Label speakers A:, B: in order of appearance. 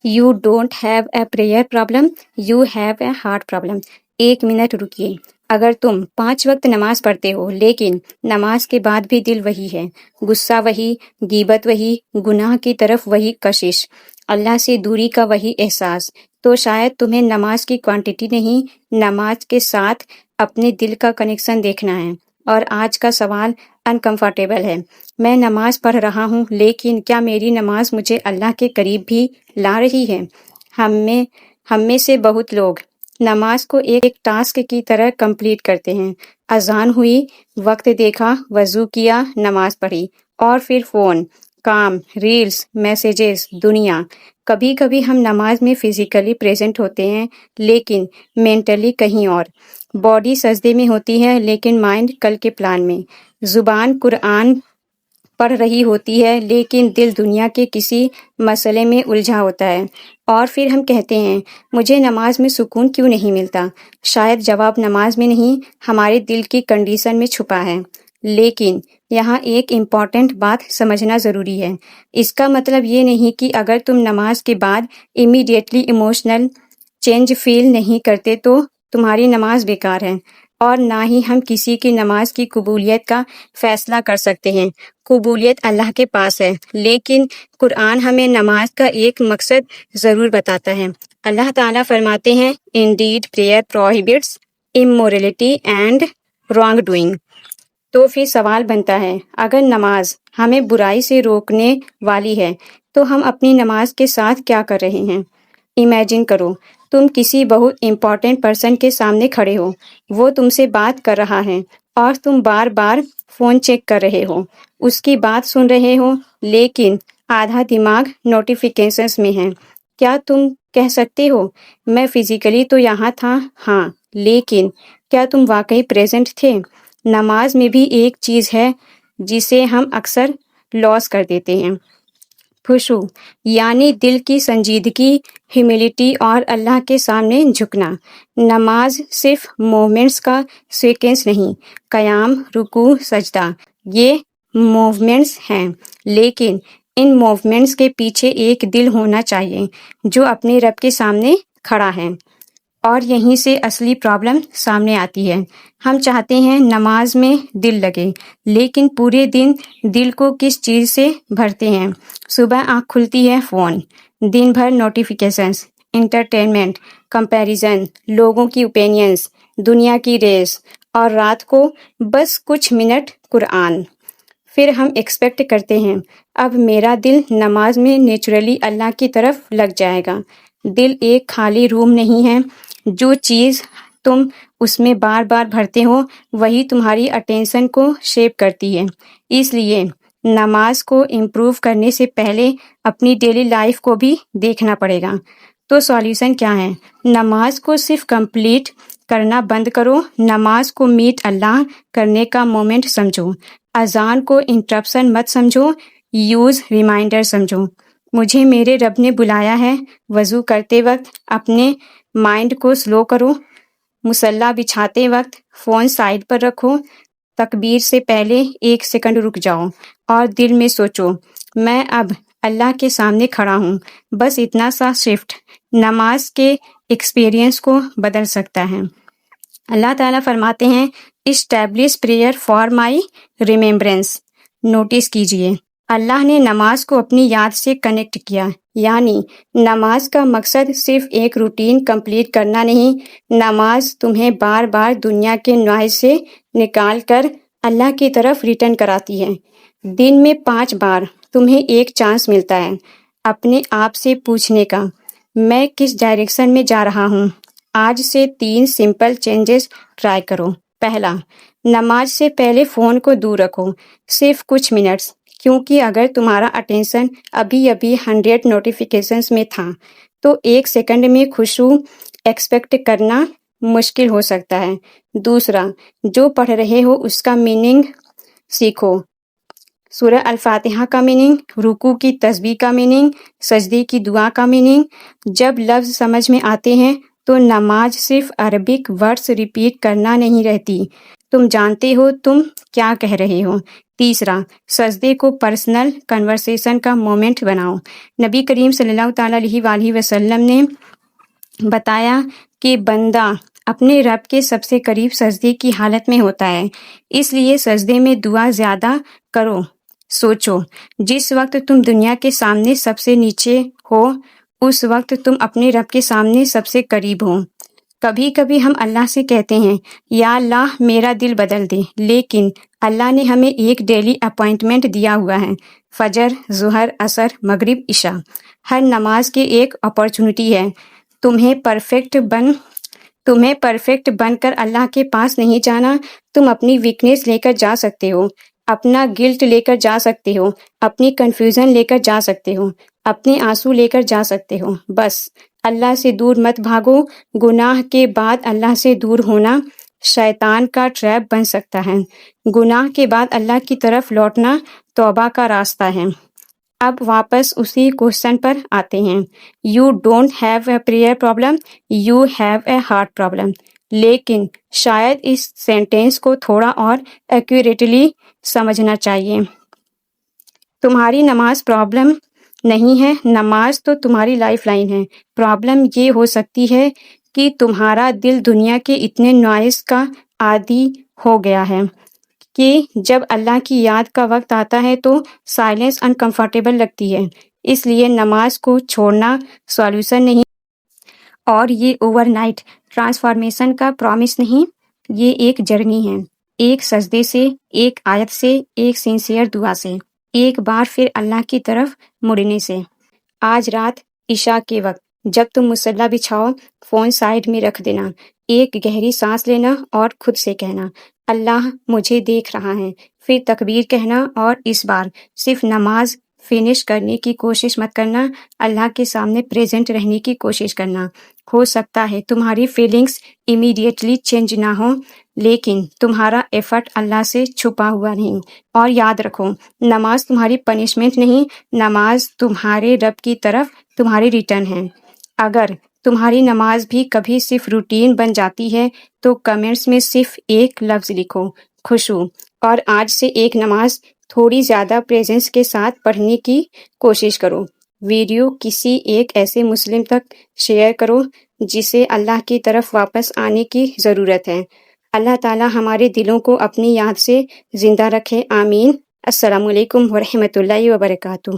A: You don't have a prayer problem, you have a heart problem. 1 minute रुकिए. अगर तुम 5 वक्त नमाज पढ़ते हो लेकिन नमाज के बाद भी दिल वही है, गुस्सा वही, गीबत वही, गुनाह की तरफ वही कशिश, अल्लाह से दूरी का वही एहसास, तो शायद तुम्हें नमाज की क्वांटिटी नहीं, नमाज के साथ अपने दिल का कनेक्शन देखना है. और आज का सवाल अनकंफर्टेबल है. मैं नमाज पढ़ रहा हूँ लेकिन क्या मेरी नमाज मुझे अल्लाह के करीब भी ला रही है? हम में से बहुत लोग नमाज को एक टास्क की तरह कंप्लीट करते हैं. अजान हुई, वक्त देखा, वजू किया, नमाज पढ़ी और फिर फ़ोन, काम, रील्स, मैसेजेस, दुनिया. कभी कभी हम नमाज में फिजिकली प्रेजेंट होते हैं लेकिन मेंटली कहीं और. बॉडी सजदे में होती है लेकिन माइंड कल के प्लान में. जुबान कुरान पढ़ रही होती है लेकिन दिल दुनिया के किसी मसले में उलझा होता है. और फिर हम कहते हैं मुझे नमाज में सुकून क्यों नहीं मिलता? शायद जवाब नमाज में नहीं, हमारे दिल की कंडीशन में छुपा है. लेकिन यहाँ एक इम्पॉर्टेंट बात समझना ज़रूरी है. इसका मतलब ये नहीं कि अगर तुम नमाज के बाद इमीडिएटली इमोशनल चेंज फील नहीं करते तो तुम्हारी नमाज बेकार है. और ना ही हम किसी की नमाज की कबूलियत का फैसला कर सकते हैं. कबूलियत अल्लाह के पास है, लेकिन कुरान हमें नमाज का एक मकसद ज़रूर बताता है. अल्लाह ताला फरमाते हैं, Indeed prayer prohibits immorality and wrong doing. तो फिर सवाल बनता है, अगर नमाज हमें बुराई से रोकने वाली है तो हम अपनी नमाज के साथ क्या कर रहे हैं? इमेजिन करो, तुम किसी बहुत इम्पॉर्टेंट पर्सन के सामने खड़े हो. वो तुमसे बात कर रहा है और तुम बार बार फ़ोन चेक कर रहे हो. उसकी बात सुन रहे हो लेकिन आधा दिमाग नोटिफिकेशंस में है. क्या तुम कह सकते हो मैं फिजिकली तो यहाँ था, हाँ, लेकिन क्या तुम वाकई प्रेजेंट थे? नमाज में भी एक चीज़ है जिसे हम अक्सर लॉस कर देते हैं, खुशू, यानी दिल की संजीदगी, ह्यूमिलिटी और अल्लाह के सामने झुकना. नमाज सिर्फ मोमेंट्स का सीक्वेंस नहीं, क़याम, रुकू, सजदा, ये मूवमेंट्स हैं. लेकिन इन मूवमेंट्स के पीछे एक दिल होना चाहिए जो अपने रब के सामने खड़ा है. और यहीं से असली प्रॉब्लम सामने आती है. हम चाहते हैं नमाज में दिल लगे, लेकिन पूरे दिन दिल को किस चीज़ से भरते हैं? सुबह आँख खुलती है फ़ोन, दिन भर नोटिफिकेशंस, इंटरटेनमेंट, कंपैरिजन, लोगों की ओपिनियंस, दुनिया की रेस, और रात को बस कुछ मिनट कुरान. फिर हम एक्सपेक्ट करते हैं अब मेरा दिल नमाज में नेचुरली अल्लाह की तरफ लग जाएगा. दिल एक खाली रूम नहीं है. जो चीज़ तुम उसमें बार बार भरते हो वही तुम्हारी अटेंशन को शेप करती है. इसलिए नमाज को इम्प्रूव करने से पहले अपनी डेली लाइफ को भी देखना पड़ेगा. तो सॉल्यूशन क्या है? नमाज को सिर्फ कंप्लीट करना बंद करो. नमाज को मीट अल्लाह करने का मोमेंट समझो. अजान को इंटरप्शन मत समझो, यूज़ रिमाइंडर समझो. मुझे मेरे रब ने बुलाया है. वज़ू करते वक्त अपने माइंड को स्लो करो. मुसल्ला बिछाते वक्त फ़ोन साइड पर रखो. तकबीर से पहले 1 सेकंड रुक जाओ और दिल में सोचो, मैं अब अल्लाह के सामने खड़ा हूँ. बस इतना सा शिफ्ट नमाज के एक्सपीरियंस को बदल सकता है. अल्लाह ताला फरमाते हैं, establish prayer for my remembrance. Notice कीजिए, अल्लाह ने नमाज को अपनी याद से कनेक्ट किया. यानी नमाज का मकसद सिर्फ एक रूटीन कंप्लीट करना नहीं. नमाज तुम्हें बार बार दुनिया के नॉइज़ से निकाल कर अल्लाह की तरफ रिटर्न कराती है. दिन में 5 बार तुम्हें एक चांस मिलता है अपने आप से पूछने का, मैं किस डायरेक्शन में जा रहा हूँ. आज से 3 सिंपल चेंजेस ट्राई करो. पहला, नमाज से पहले फ़ोन को दूर रखो, सिर्फ कुछ मिनट्स. क्योंकि अगर तुम्हारा अटेंशन अभी अभी 100 नोटिफिकेशंस में था तो 1 सेकंड में खुशू एक्सपेक्ट करना मुश्किल हो सकता है. दूसरा, जो पढ़ रहे हो उसका मीनिंग सीखो. सूरह अल-फातिहा का मीनिंग, रुकू की तस्बीह का मीनिंग, सजदे की दुआ का मीनिंग. जब लफ्ज़ समझ में आते हैं तो नमाज सिर्फ अरबिक वर्ड्स रिपीट करना नहीं रहती, تم جانتے ہو تم کیا کہہ رہے ہو۔ تیسرا، سجدے کو پرسنل کنورسیشن کا مومنٹ بناؤ۔ نبی کریم صلی اللہ تعالیٰ علیہ وآلہ وسلم نے بتایا کہ بندہ اپنے رب کے سب سے قریب سجدے کی حالت میں ہوتا ہے، اس لیے سجدے میں دعا زیادہ کرو۔ سوچو، جس وقت تم دنیا کے سامنے سب سے نیچے ہو، اس وقت تم اپنے رب کے سامنے سب سے قریب ہو۔ کبھی کبھی ہم اللہ سے کہتے ہیں یا اللہ میرا دل بدل دے، لیکن اللہ نے ہمیں ایک ڈیلی اپوائنٹمنٹ دیا ہوا ہے۔ فجر، ظہر، عصر، مغرب، عشاء، ہر نماز کی ایک اپارچونٹی ہے۔ تمہیں پرفیکٹ بن کر اللہ کے پاس نہیں جانا۔ تم اپنی ویکنیس لے کر جا سکتے ہو، اپنا گلٹ لے کر جا سکتے ہو، اپنی کنفیوژن لے کر جا سکتے ہو، اپنے آنسو لے کر جا سکتے ہو۔ بس اللہ سے دور مت بھاگو۔ گناہ کے بعد اللہ سے دور ہونا شیطان کا ٹریپ بن سکتا ہے۔ گناہ کے بعد اللہ کی طرف لوٹنا توبہ کا راستہ ہے۔ اب واپس اسی کوشچن پر آتے ہیں۔ You don't have a prayer problem, you have a heart problem. لیکن شاید اس سینٹینس کو تھوڑا اور ایکوریٹلی سمجھنا چاہیے۔ تمہاری نماز پرابلم نہیں ہے، نماز تو تمہاری لائف لائن ہے۔ پرابلم یہ ہو سکتی ہے کہ تمہارا دل دنیا کے اتنے نوائز کا عادی ہو گیا ہے کہ جب اللہ کی یاد کا وقت آتا ہے تو سائلنس انکمفرٹیبل لگتی ہے۔ اس لیے نماز کو چھوڑنا سولوشن نہیں، اور یہ اوور نائٹ ٹرانسفارمیشن کا پرومس نہیں، یہ ایک جرنی ہے۔ ایک سجدے سے، ایک آیت سے، ایک سنسیئر دعا سے، ایک بار پھر اللہ کی طرف مڑنے سے۔ آج رات عشاء کے وقت جب تم مصلی بچھاؤ، فون سائڈ میں رکھ دینا، ایک گہری سانس لینا اور خود سے کہنا اللہ مجھے دیکھ رہا ہے، پھر تکبیر کہنا، اور اس بار صرف نماز فنش کرنے کی کوشش مت کرنا، اللہ کے سامنے پریزنٹ رہنے کی کوشش کرنا۔ ہو سکتا ہے تمہاری فیلنگز امیڈیٹلی چینج نہ ہوں، لیکن تمہارا ایفرٹ اللہ سے چھپا ہوا نہیں۔ اور یاد رکھو، نماز تمہاری پنشمنٹ نہیں، نماز تمہارے رب کی طرف تمہاری ریٹرن ہے۔ اگر تمہاری نماز بھی کبھی صرف روٹین بن جاتی ہے تو کمنٹس میں صرف ایک لفظ لکھو، خشوع، اور آج سے ایک نماز تھوڑی زیادہ پریزنس کے ساتھ پڑھنے کی کوشش کرو۔ ویڈیو کسی ایک ایسے مسلم تک شیئر کرو جسے اللہ کی طرف واپس آنے کی ضرورت ہے۔ اللہ تعالی ہمارے دلوں کو اپنی یاد سے زندہ رکھے، آمین۔ السلام علیکم ورحمۃ اللہ وبرکاتہ۔